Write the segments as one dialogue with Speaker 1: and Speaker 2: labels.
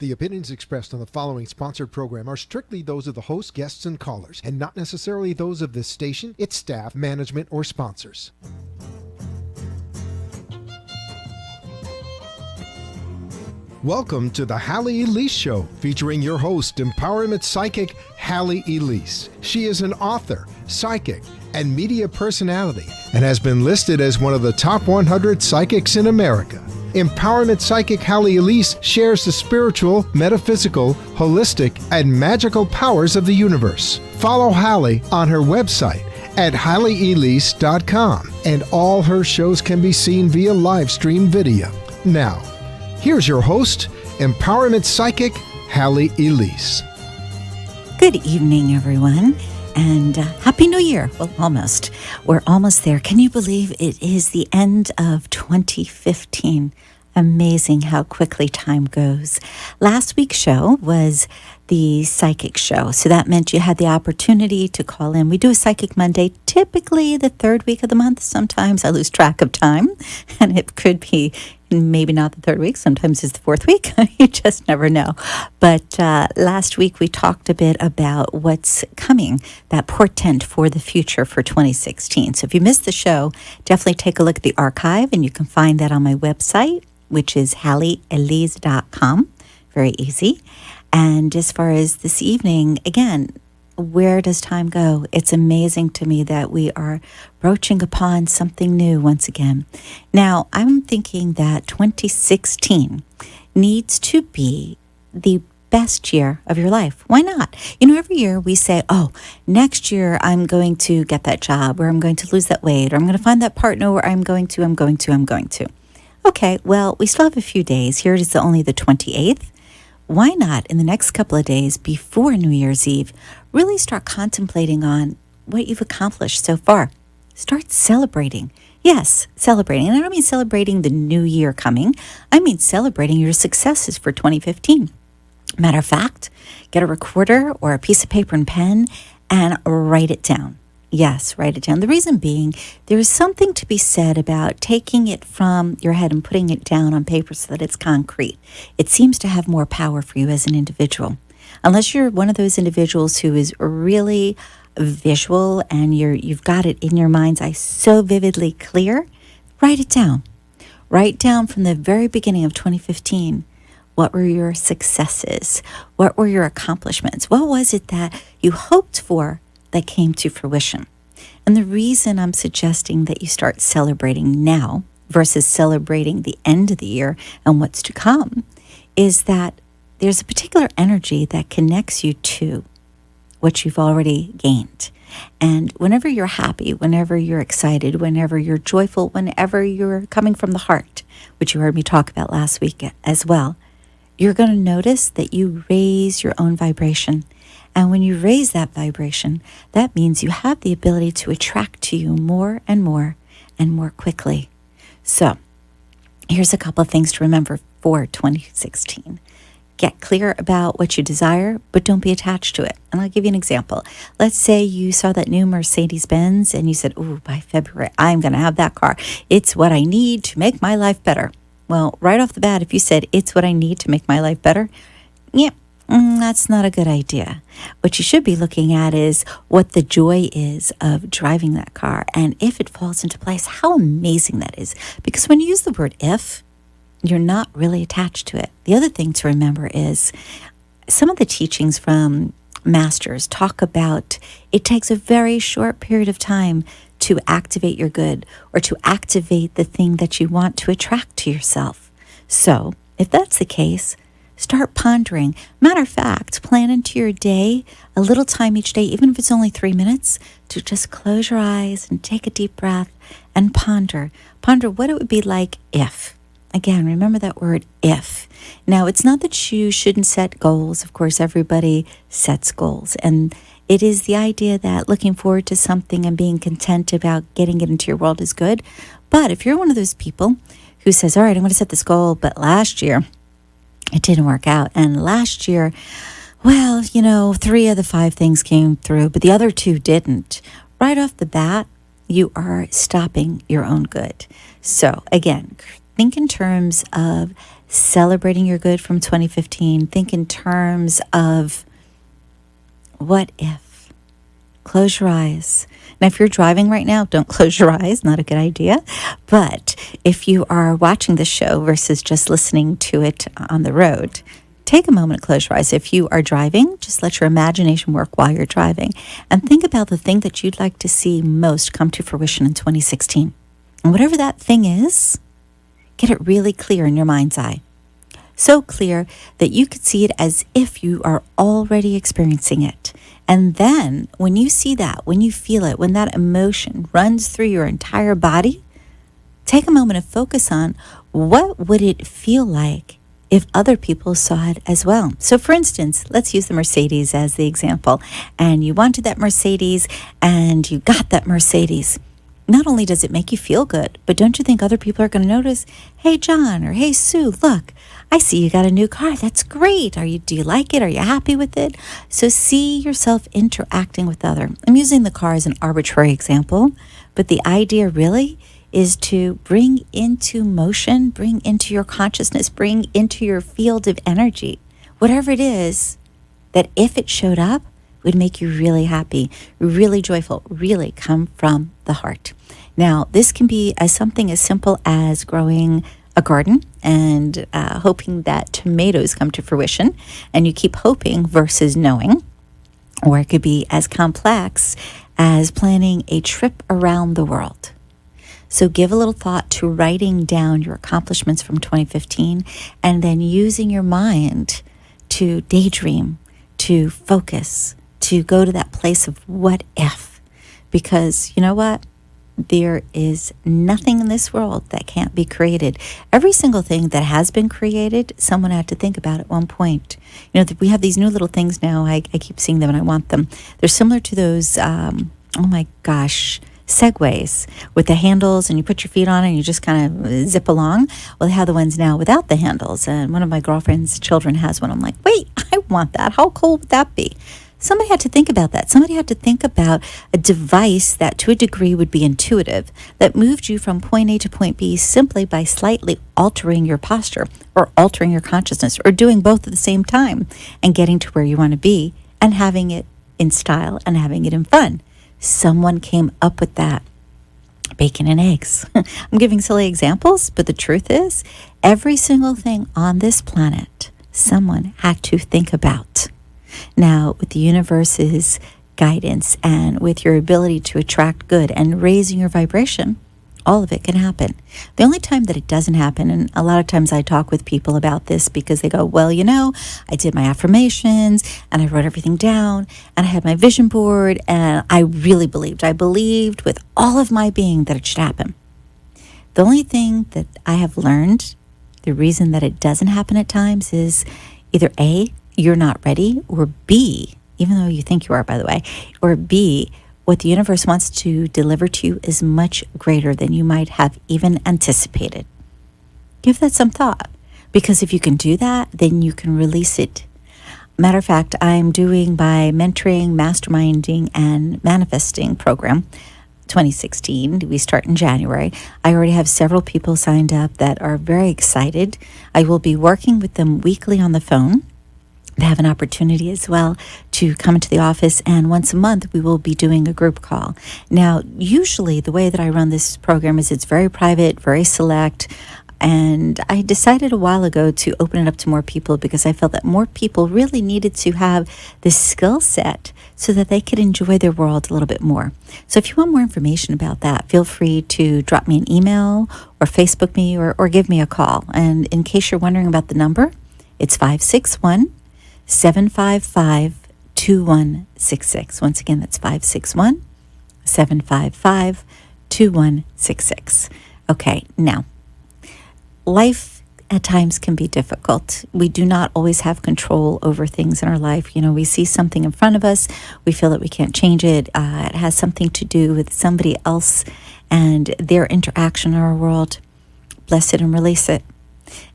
Speaker 1: The opinions expressed on the following sponsored program are strictly those of the host, guests, and callers, and not necessarily those of this station, its staff, management, or sponsors. Welcome to the Halley Elise Show, featuring your host, empowerment psychic Halley Elise. She is an author, psychic, and media personality, and has been listed as one of the top 100 psychics in America. Empowerment psychic Halley Elise shares the spiritual, metaphysical, holistic, and magical powers of the universe. Follow Halley on her website at HalleyElise.com, and all her shows can be seen via live stream video. Now, here's your host, empowerment psychic Halley Elise.
Speaker 2: Good evening, everyone, and Happy New Year. Well, almost. We're almost there. Can you believe it is the end of 2015? Amazing how quickly time goes. Last week's show was the psychic show, so that meant you had the opportunity to call in. We do a Psychic Monday, typically the third week of the month. Sometimes I lose track of time, and it could be maybe not the third week. Sometimes it's the fourth week. You just never know. But last week we talked a bit about what's coming, that portent for the future for 2016. So if you missed the show, definitely take a look at the archive, and you can find that on my website, which is HalleyElise.com. Very easy. And as far as this evening, again, where does time go? It's amazing to me that we are broaching upon something new once again. Now, I'm thinking that 2016 needs to be the best year of your life. Why not? You know, every year we say, oh, next year I'm going to get that job, or I'm going to lose that weight, or I'm going to find that partner, or I'm going to. Okay, well, we still have a few days. Here it is only the 28th. Why not, in the next couple of days before New Year's Eve, really start contemplating on what you've accomplished so far? Start celebrating. Yes, celebrating. And I don't mean celebrating the new year coming. I mean celebrating your successes for 2015. Matter of fact, get a recorder or a piece of paper and pen and write it down. Yes, write it down. The reason being, there is something to be said about taking it from your head and putting it down on paper so that it's concrete. It seems to have more power for you as an individual. Unless you're one of those individuals who is really visual and you've got it in your mind's eye so vividly clear, write it down. Write down from the very beginning of 2015. What were your successes? What were your accomplishments? What was it that you hoped for that came to fruition? And the reason I'm suggesting that you start celebrating now versus celebrating the end of the year and what's to come is that there's a particular energy that connects you to what you've already gained. And whenever you're happy, whenever you're excited, whenever you're joyful, whenever you're coming from the heart, which you heard me talk about last week as well, you're going to notice that you raise your own vibration. And when you raise that vibration, that means you have the ability to attract to you more and more and more quickly. So here's a couple of things to remember for 2016. Get clear about what you desire, but don't be attached to it. And I'll give you an example. Let's say you saw that new Mercedes-Benz and you said, oh, by February, I'm going to have that car. It's what I need to make my life better. Well, right off the bat, if you said, it's what I need to make my life better, that's not a good idea. What you should be looking at is what the joy is of driving that car. And if it falls into place, how amazing that is. Because when you use the word if, you're not really attached to it. The other thing to remember is some of the teachings from masters talk about it takes a very short period of time to activate your good or to activate the thing that you want to attract to yourself. So if that's the case, start pondering. Matter of fact, plan into your day a little time each day, even if it's only 3 minutes, to just close your eyes and take a deep breath and ponder. Ponder what it would be like if. Again, remember that word if. Now, it's not that you shouldn't set goals. Of course, everybody sets goals. And it is the idea that looking forward to something and being content about getting it into your world is good. But if you're one of those people who says, all right, I'm going to set this goal, but last year it didn't work out. And last year, well, 3 of the 5 things came through, but the other 2 didn't. Right off the bat, you are stopping your own good. So again, think in terms of celebrating your good from 2015. Think in terms of what if. Close your eyes. Now, if you're driving right now, don't close your eyes. Not a good idea. But if you are watching the show versus just listening to it on the road, take a moment to close your eyes. If you are driving, just let your imagination work while you're driving. And think about the thing that you'd like to see most come to fruition in 2016. And whatever that thing is, get it really clear in your mind's eye. So clear that you could see it as if you are already experiencing it. And then when you see that, when you feel it, when that emotion runs through your entire body, take a moment to focus on what would it feel like if other people saw it as well. So for instance, let's use the Mercedes as the example. And you wanted that Mercedes and you got that Mercedes. Not only does it make you feel good, but don't you think other people are going to notice, hey, John, or hey, Sue, look, I see you got a new car. That's great. Do you like it? Are you happy with it? So see yourself interacting with other. I'm using the car as an arbitrary example, but the idea really is to bring into motion, bring into your consciousness, bring into your field of energy, whatever it is that if it showed up, would make you really happy, really joyful, really come from the heart. Now, this can be something as simple as growing a garden and hoping that tomatoes come to fruition, and you keep hoping versus knowing. Or it could be as complex as planning a trip around the world. So give a little thought to writing down your accomplishments from 2015 and then using your mind to daydream, to focus, to go to that place of what if. Because you know what? There is nothing in this world that can't be created. Every single thing that has been created, someone had to think about at one point. You know, we have these new little things now. I keep seeing them and I want them. They're similar to those, Segways with the handles, and you put your feet on it and you just kind of zip along. Well, they have the ones now without the handles. And one of my girlfriend's children has one. I'm like, wait, I want that. How cool would that be? Somebody had to think about that. Somebody had to think about a device that to a degree would be intuitive, that moved you from point A to point B simply by slightly altering your posture or altering your consciousness or doing both at the same time and getting to where you want to be and having it in style and having it in fun. Someone came up with that. Bacon and eggs. I'm giving silly examples, but the truth is, every single thing on this planet, someone had to think about. Now, with the universe's guidance and with your ability to attract good and raising your vibration, all of it can happen. The only time that it doesn't happen, and a lot of times I talk with people about this because they go, well, you know, I did my affirmations and I wrote everything down and I had my vision board and I really believed. I believed with all of my being that it should happen. The only thing that I have learned, the reason that it doesn't happen at times is either A, you're not ready, or B, even though you think you are, by the way, or B, what the universe wants to deliver to you is much greater than you might have even anticipated. Give that some thought, because if you can do that, then you can release it. Matter of fact, I'm doing my mentoring, masterminding, and manifesting program, 2016. We start in January. I already have several people signed up that are very excited. I will be working with them weekly on the phone. They have an opportunity as well to come into the office, and once a month we will be doing a group call. Now, usually the way that I run this program is it's very private, very select, and I decided a while ago to open it up to more people because I felt that more people really needed to have this skill set so that they could enjoy their world a little bit more. So if you want more information about that, feel free to drop me an email or Facebook me or give me a call. And in case you're wondering about the number, it's 561-755-2166. Once again, that's 561-755-2166. Okay, now, life at times can be difficult. We do not always have control over things in our life. You know, we see something in front of us, we feel that we can't change it. It has something to do with somebody else and their interaction in our world. Bless it and release it.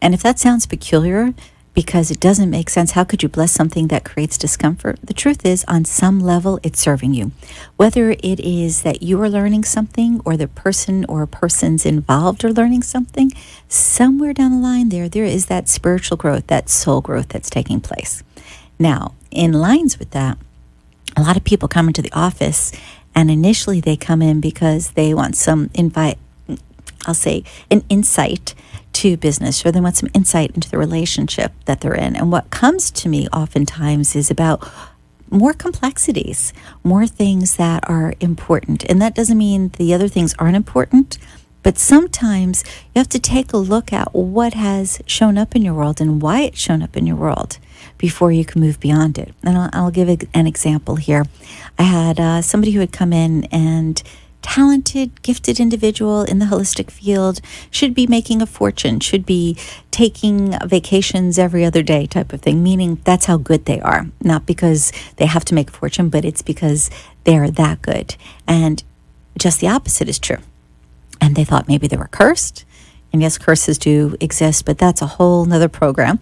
Speaker 2: And if that sounds peculiar, because it doesn't make sense. How could you bless something that creates discomfort? The truth is, on some level, it's serving you. Whether it is that you are learning something or the person or persons involved are learning something, somewhere down the line there is that spiritual growth, that soul growth that's taking place. Now, in lines with that, a lot of people come into the office, and initially they come in because they want some an insight to business, or they want some insight into the relationship that they're in. And what comes to me oftentimes is about more complexities, more things that are important. And that doesn't mean the other things aren't important, but sometimes you have to take a look at what has shown up in your world and why it's shown up in your world before you can move beyond it. And I'll give an example here. I had somebody who had come in, and talented, gifted individual in the holistic field, should be making a fortune, should be taking vacations every other day type of thing, meaning that's how good they are. Not because they have to make a fortune, but it's because they're that good. And just the opposite is true. And they thought maybe they were cursed. And yes, curses do exist, but that's a whole nother program.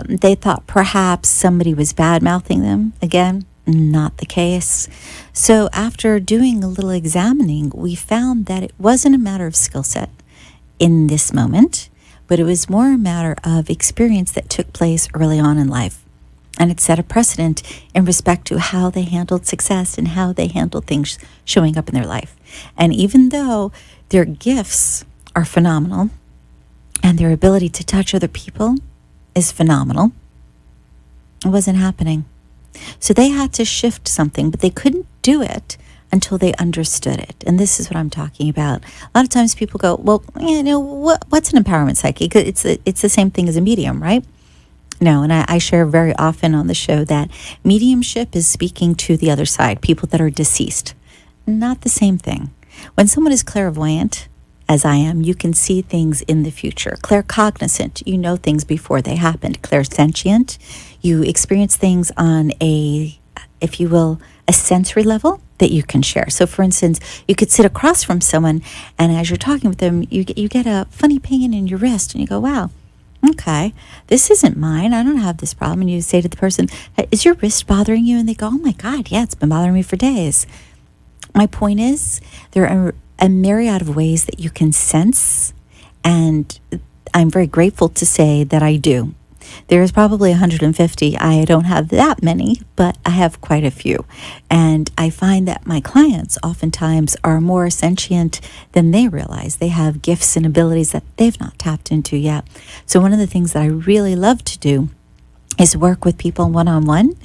Speaker 2: They thought perhaps somebody was bad-mouthing them. Again, not the case. So after doing a little examining, we found that it wasn't a matter of skill set in this moment, but it was more a matter of experience that took place early on in life. And it set a precedent in respect to how they handled success and how they handled things showing up in their life. And even though their gifts are phenomenal and their ability to touch other people is phenomenal, it wasn't happening. So they had to shift something, but they couldn't do it until they understood it. And this is what I'm talking about. A lot of times people go, well, what's an empowerment psychic? It's the same thing as a medium, right? No, and I share very often on the show that mediumship is speaking to the other side, people that are deceased. Not the same thing. When someone is clairvoyant, as I am, you can see things in the future. Claircognizant, you know things before they happened. Clairsentient, you experience things on a sensory level that you can share. So for instance, you could sit across from someone, and as you're talking with them, you get a funny pain in your wrist, and you go, wow, okay, this isn't mine. I don't have this problem. And you say to the person, is your wrist bothering you? And they go, oh my God, yeah, it's been bothering me for days. My point is, there are a myriad of ways that you can sense, and I'm very grateful to say that I do. There's probably 150. I don't have that many, but I have quite a few. And I find that my clients oftentimes are more sentient than they realize. They have gifts and abilities that they've not tapped into yet. So one of the things that I really love to do is work with people one-on-one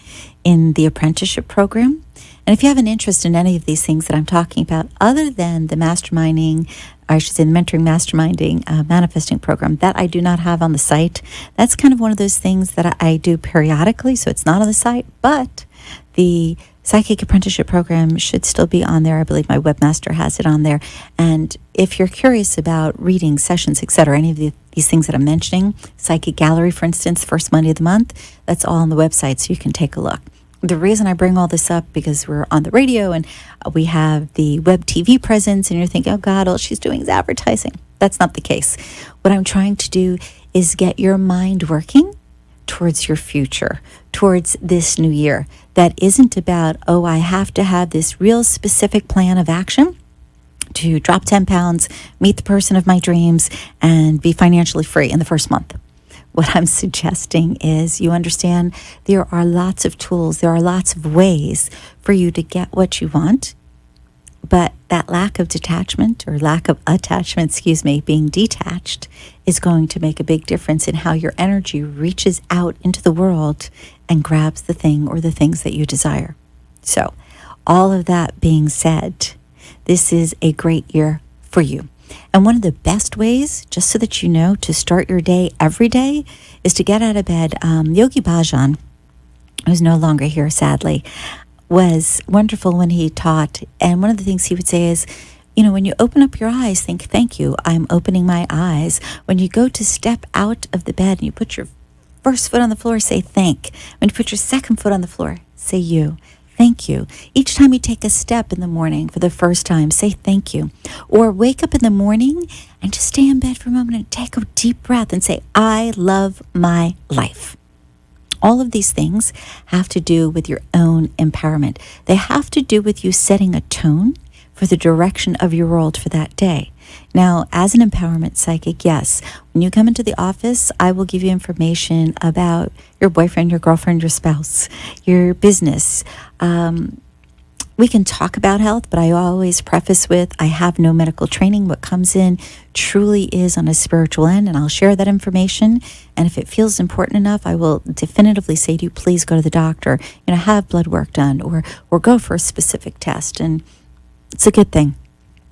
Speaker 2: in the apprenticeship program. And if you have an interest in any of these things that I'm talking about, other than the masterminding, or I should say the mentoring, masterminding, manifesting program, that I do not have on the site. That's kind of one of those things that I do periodically, so it's not on the site, but the Psychic Apprenticeship Program should still be on there. I believe my webmaster has it on there. And if you're curious about reading sessions, etc., any of these things that I'm mentioning, Psychic Gallery, for instance, first Monday of the month, that's all on the website, so you can take a look. The reason I bring all this up, because we're on the radio and we have the web TV presence, and you're thinking, oh God, all she's doing is advertising. That's not the case. What I'm trying to do is get your mind working towards your future, towards this new year. That isn't about, oh, I have to have this real specific plan of action to drop 10 pounds, meet the person of my dreams, and be financially free in the first month. What I'm suggesting is you understand there are lots of tools, there are lots of ways for you to get what you want, but that lack of detachment, or lack of attachment, being detached, is going to make a big difference in how your energy reaches out into the world and grabs the thing or the things that you desire. So, all of that being said, this is a great year for you. And one of the best ways, just so that you know, to start your day every day is to get out of bed. Yogi Bhajan, who's no longer here, sadly, was wonderful when he taught. And one of the things he would say is, when you open up your eyes, think, thank you, I'm opening my eyes. When you go to step out of the bed and you put your first foot on the floor, say thank. When you put your second foot on the floor, say you. thank you. Each time you take a step in the morning for the first time, say thank you. Or wake up in the morning and just stay in bed for a moment and take a deep breath and say, I love my life. All of these things have to do with your own empowerment. They have to do with you setting a tone for the direction of your world for that day. Now, as an empowerment psychic, yes, when you come into the office, I will give you information about your boyfriend, your girlfriend, your spouse, your business. We can talk about health, but I always preface with, I have no medical training. What comes in truly is on a spiritual end, and I'll share that information. And if it feels important enough, I will definitively say to you, please go to the doctor, have blood work done, or go for a specific test. And it's a good thing.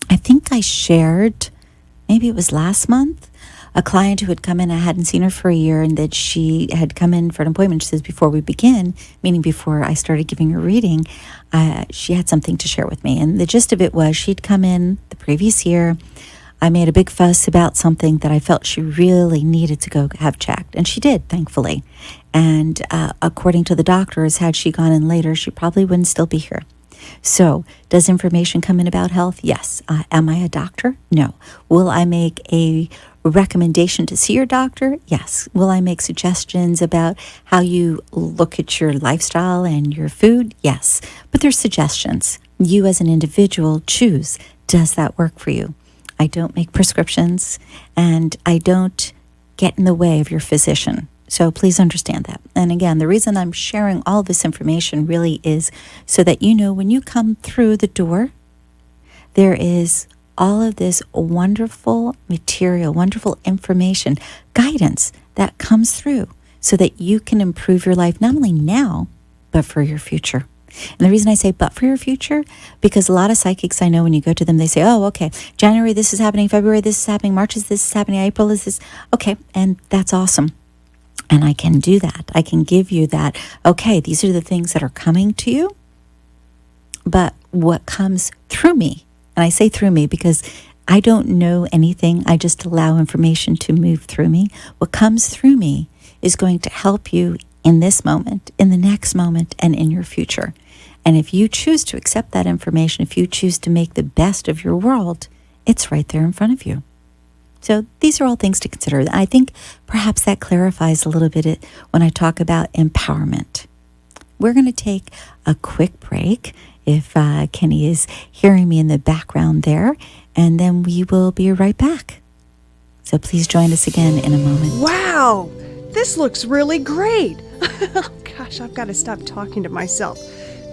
Speaker 2: I think I shared, maybe it was last month, a client who had come in. I hadn't seen her for a year, and that she had come in for an appointment. She says, before we begin, meaning before I started giving her reading, she had something to share with me. And the gist of it was, she'd come in the previous year. I made a big fuss about something that I felt she really needed to go have checked. And she did, thankfully. And according to the doctors, had she gone in later, she probably wouldn't still be here. So, does information come in about health? Yes. Am I a doctor? No. Will I make a recommendation to see your doctor? Yes. Will I make suggestions about how you look at your lifestyle and your food? Yes. But they're suggestions. You as an individual choose. Does that work for you? I don't make prescriptions, and I don't get in the way of your physician. So please understand that. And again, the reason I'm sharing all this information really is so that you know when you come through the door, there is all of this wonderful material, wonderful information, guidance that comes through so that you can improve your life, not only now, but for your future. And the reason I say but for your future, because a lot of psychics I know, when you go to them, they say, oh, okay, January this is happening, February this is happening, March is this is happening, April is this. Okay, and that's awesome. And I can do that. I can give you that. Okay, these are the things that are coming to you. But what comes through me, and I say through me because I don't know anything. I just allow information to move through me. What comes through me is going to help you in this moment, in the next moment, and in your future. And if you choose to accept that information, if you choose to make the best of your world, it's right there in front of you. So these are all things to consider. I think perhaps that clarifies a little bit when I talk about empowerment. We're going to take a quick break if Kenny is hearing me in the background there, and then we will be right back. So please join us again in a moment.
Speaker 3: Wow, this looks really great. Oh gosh, I've got to stop talking to myself.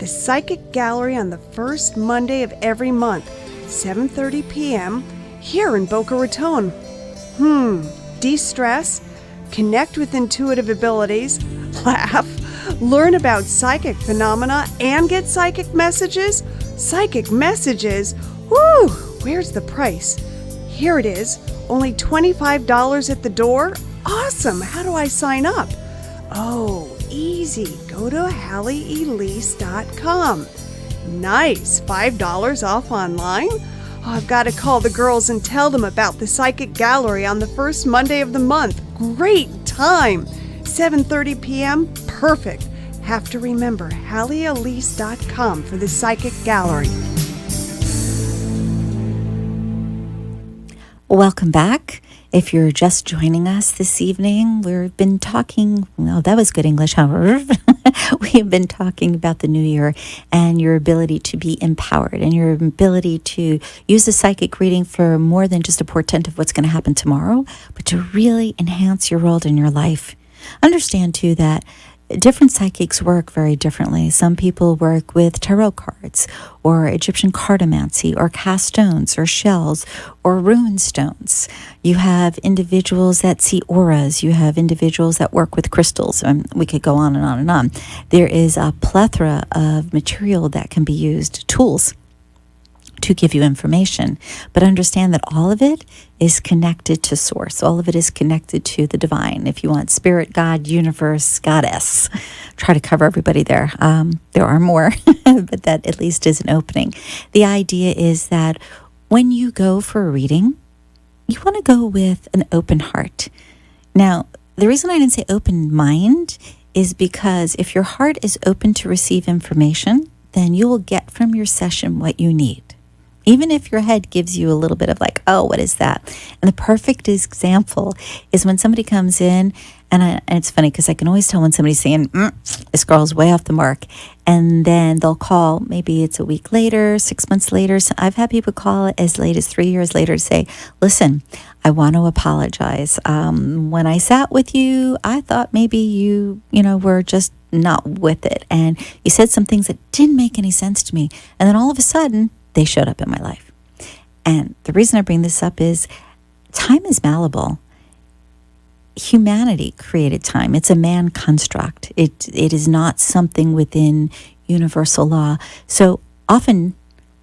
Speaker 3: The Psychic Gallery on the first Monday of every month, 7:30 p.m., here in Boca Raton. De-stress, connect with intuitive abilities, laugh, learn about psychic phenomena, and get psychic messages? Psychic messages? Woo! Where's the price? Here it is. Only $25 at the door? Awesome! How do I sign up? Oh, easy. Go to HalleyElise.com. Nice. $5 off online? Oh, I've got to call the girls and tell them about the Psychic Gallery on the first Monday of the month. Great time! 7:30 p.m. Perfect. Have to remember HalleyElise.com for the Psychic Gallery.
Speaker 2: Welcome back. If you're just joining us this evening, we've been talking, well, that was good English, however. We've been talking about the new year and your ability to be empowered and your ability to use the psychic reading for more than just a portent of what's going to happen tomorrow, but to really enhance your world and your life. Understand, too, that different psychics work very differently. Some people work with tarot cards or Egyptian cartomancy or cast stones or shells or rune stones. You have individuals that see auras. You have individuals that work with crystals. And we could go on and on and on. There is a plethora of material that can be used, tools, to give you information. But understand that all of it is connected to source. All of it is connected to the divine. If you want spirit, God, universe, goddess, try to cover everybody there. There are more, but that at least is an opening. The idea is that when you go for a reading, you want to go with an open heart. Now, the reason I didn't say open mind is because if your heart is open to receive information, then you will get from your session what you need. Even if your head gives you a little bit of like, oh, what is that? And the perfect example is when somebody comes in, and it's funny because I can always tell when somebody's saying, this girl's way off the mark. And then they'll call, maybe it's a week later, 6 months later. So I've had people call as late as 3 years later to say, listen, I want to apologize. When I sat with you, I thought maybe you were just not with it. And you said some things that didn't make any sense to me. And then all of a sudden, they showed up in my life. And the reason I bring this up is time is malleable. Humanity created time. It's a man construct. It is not something within universal law. So often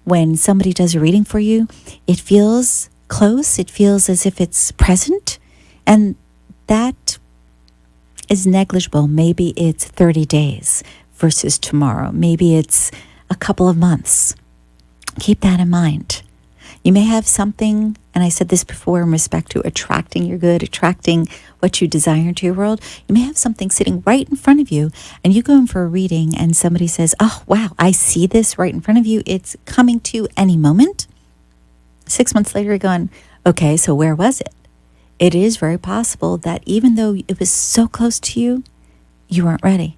Speaker 2: when somebody does a reading for you, it feels close. It feels as if it's present. And that is negligible. Maybe it's 30 days versus tomorrow. Maybe it's a couple of months. Keep that in mind. You may have something, and I said this before in respect to attracting your good, attracting what you desire into your world. You may have something sitting right in front of you, and you go in for a reading, and somebody says, oh, wow, I see this right in front of you. It's coming to you any moment. 6 months later, you're going, okay, so where was it? It is very possible that even though it was so close to you, you weren't ready.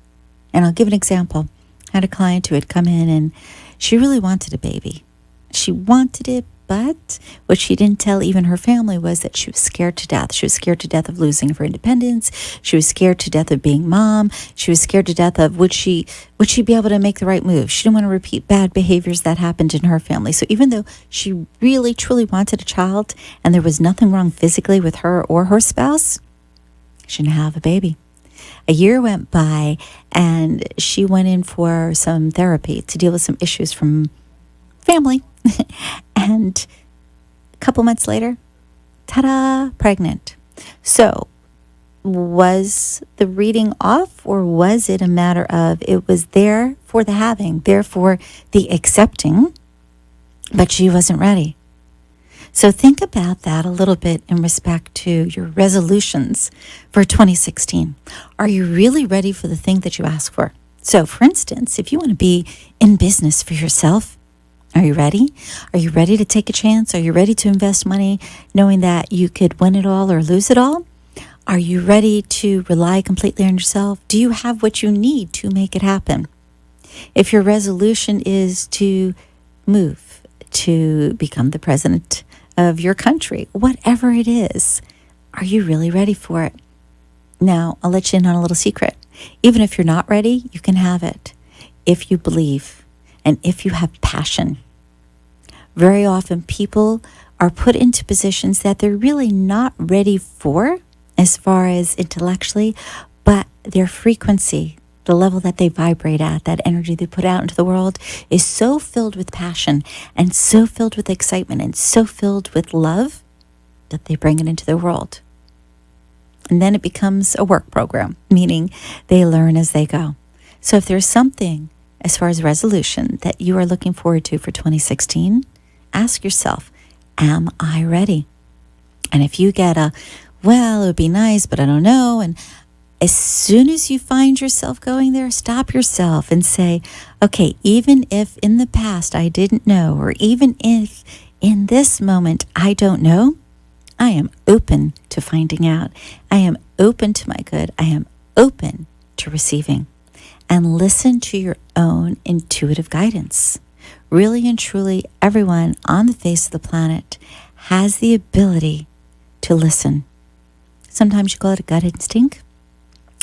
Speaker 2: And I'll give an example. I had a client who had come in, and she really wanted a baby. She wanted it, but what she didn't tell even her family was that she was scared to death. She was scared to death of losing her independence. She was scared to death of being mom. She was scared to death of would she be able to make the right move? She didn't want to repeat bad behaviors that happened in her family. So even though she really, truly wanted a child and there was nothing wrong physically with her or her spouse, she didn't have a baby. A year went by and she went in for some therapy to deal with some issues from family. And a couple months later, ta-da, pregnant. So was the reading off, or was it a matter of it was there for the having, there for the accepting, but she wasn't ready? So think about that a little bit in respect to your resolutions for 2016. Are you really ready for the thing that you ask for? So for instance, if you want to be in business for yourself, are you ready? Are you ready to take a chance? Are you ready to invest money knowing that you could win it all or lose it all? Are you ready to rely completely on yourself? Do you have what you need to make it happen? If your resolution is to move, to become the president of your country, whatever it is, are you really ready for it? Now, I'll let you in on a little secret. Even if you're not ready, you can have it if you believe. And if you have passion. Very often people are put into positions that they're really not ready for as far as intellectually, but their frequency, the level that they vibrate at, that energy they put out into the world is so filled with passion and so filled with excitement and so filled with love that they bring it into the world. And then it becomes a work program, meaning they learn as they go. So if there's something as far as resolution that you are looking forward to for 2016, ask yourself, am I ready? And if you get well, it would be nice, but I don't know. And as soon as you find yourself going there, stop yourself and say, okay, even if in the past I didn't know, or even if in this moment I don't know, I am open to finding out. I am open to my good. I am open to receiving. And listen to your own intuitive guidance. Really and truly, everyone on the face of the planet has the ability to listen. Sometimes you call it a gut instinct.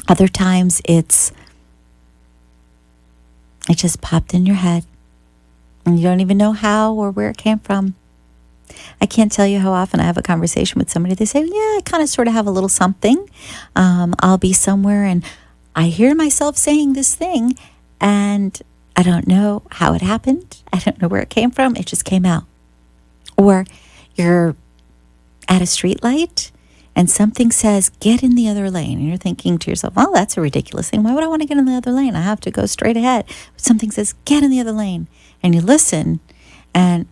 Speaker 2: Other times it just popped in your head. And you don't even know how or where it came from. I can't tell you how often I have a conversation with somebody. They say, yeah, I kind of sort of have a little something. I'll be somewhere and I hear myself saying this thing and I don't know how it happened. I don't know where it came from. It just came out. Or you're at a street light and something says, get in the other lane. And you're thinking to yourself, well, that's a ridiculous thing. Why would I want to get in the other lane? I have to go straight ahead. But something says, get in the other lane. And you listen and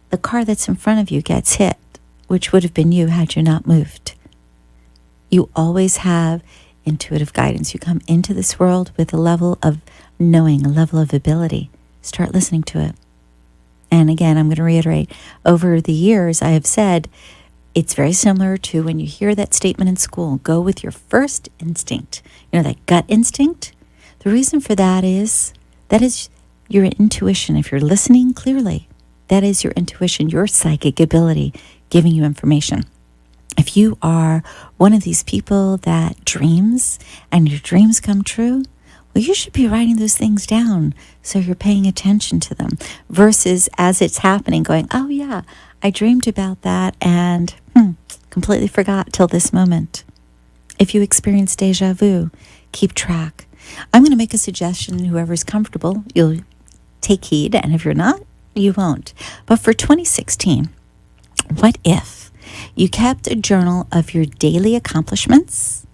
Speaker 2: the car that's in front of you gets hit, which would have been you had you not moved. You always have intuitive guidance. You come into this world with a level of knowing, a level of ability. start listening to it. And again, I'm going to reiterate, over the years, I have said it's very similar to when you hear that statement in school, go with your first instinct. You know, that gut instinct? The reason for that is your intuition. If you're listening clearly, that is your intuition, your psychic ability giving you information. If you are one of these people that dreams and your dreams come true, well, you should be writing those things down so you're paying attention to them versus as it's happening going, oh yeah, I dreamed about that and completely forgot till this moment. If you experience deja vu, keep track. I'm going to make a suggestion. Whoever's comfortable, you'll take heed. And if you're not, you won't. But for 2016, what if you kept a journal of your daily accomplishments,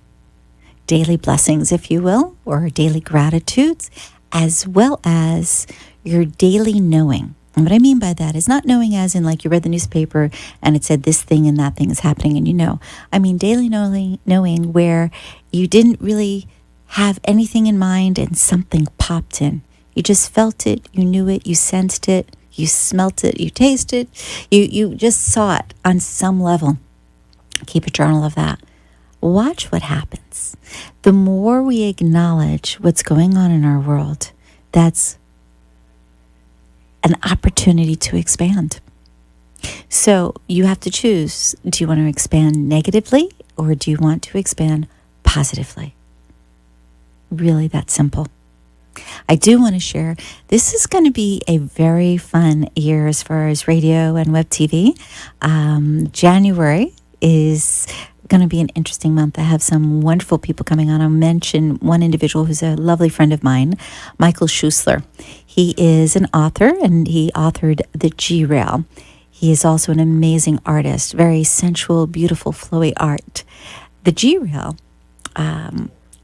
Speaker 2: daily blessings, if you will, or daily gratitudes, as well as your daily knowing? And what I mean by that is not knowing as in like you read the newspaper and it said this thing and that thing is happening and you know. I mean daily knowing where you didn't really have anything in mind and something popped in. You just felt it, you knew it, you sensed it, you smelt it, you tasted it, you just saw it on some level. Keep a journal of that. Watch what happens. The more we acknowledge what's going on in our world, that's an opportunity to expand. So you have to choose. Do you want to expand negatively or do you want to expand positively? Really that simple. I do want to share, this is going to be a very fun year as far as radio and web TV. January is going to be an interesting month. I have some wonderful people coming on. I'll mention one individual who's a lovely friend of mine, Michael Schuessler. He is an author and he authored The G-Rail. He is also an amazing artist, very sensual, beautiful, flowy art. The G-Rail,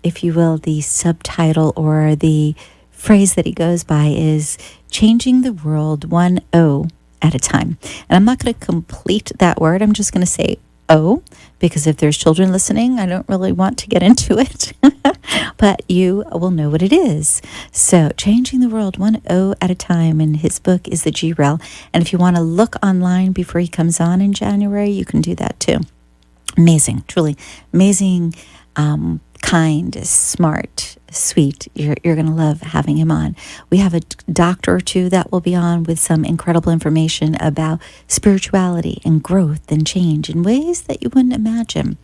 Speaker 2: if you will, the subtitle or the phrase that he goes by is changing the world 1 O at a time. And I'm not going to complete that word. I'm just going to say O, because if there's children listening, I don't really want to get into it, but you will know what it is. So changing the world 1 O at a time, and his book is The G-Rail. And if you want to look online before he comes on in January, you can do that too. Amazing, truly amazing, kind, smart, sweet. You're going to love having him on. We have a doctor or two that will be on with some incredible information about spirituality and growth and change in ways that you wouldn't imagine.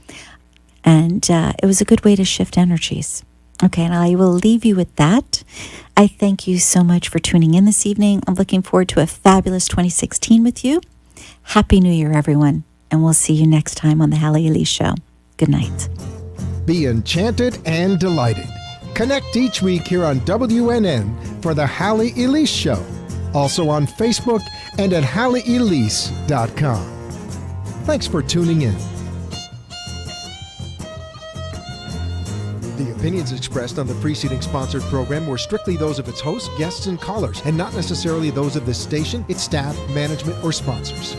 Speaker 2: And it was a good way to shift energies. Okay, and I will leave you with that. I thank you so much for tuning in this evening. I'm looking forward to a fabulous 2016 with you. Happy New Year, everyone. And we'll see you next time on the Halley Elise Show. Good night.
Speaker 1: Be enchanted and delighted. Connect each week here on WNN for the Halley Elise Show. Also on Facebook and at HalleyElise.com. Thanks for tuning in. The opinions expressed on the preceding sponsored program were strictly those of its hosts, guests, and callers, and not necessarily those of this station, its staff, management, or sponsors.